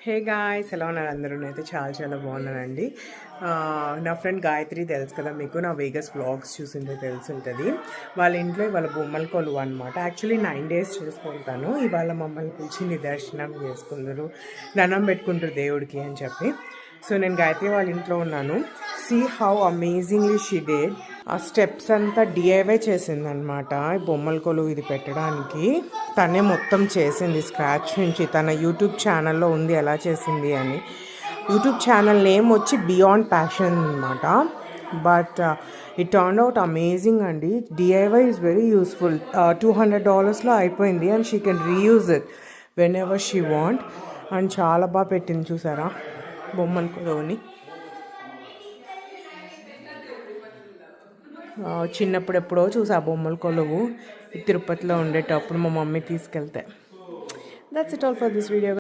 Hey guys, ఎలా ఉన్నారు అందరూ? అయితే చాలా బాగున్నానండి. నా ఫ్రెండ్ గాయత్రి తెలుసు కదా మీకు, నా వేగస్ వ్లాగ్స్ చూసింటే తెలుసుంటుంది. వాళ్ళ ఇంట్లో ఇవాళ బొమ్మల కొలువు అనమాట. యాక్చువల్లీ 9 days చేసుకుంటాను. ఇవాళ మమ్మల్ని పిలిచి నిదర్శనం చేసుకుందరు, దండం పెట్టుకుంటారు దేవుడికి అని చెప్పి. సో నేను గాయత్రి వాళ్ళ ఇంట్లో ఉన్నాను. See how amazingly she did. ఆ స్టెప్స్ అంతా డిఐవై చేసిందనమాట. బొమ్మల కొలువు ఇది పెట్టడానికి తనే మొత్తం చేసింది స్క్రాచ్ నుంచి. తన యూట్యూబ్ ఛానల్లో ఉంది ఎలా చేసింది అని. యూట్యూబ్ ఛానల్ నేమ్ వచ్చి బియాండ్ ప్యాషన్ అనమాట. But it turn out amazing అండి. DIY is very useful. $200లో అయిపోయింది and she can reuse it whenever she want. And చాలా బాగా పెట్టింది, చూసారా బొమ్మల కొలువుని. చిన్నప్పుడు ఎప్పుడో చూసా బొమ్మల కొలువు తిరుపతిలో ఉండేటప్పుడు మా మమ్మీ తీసుకెళ్తే. That's it all for this video.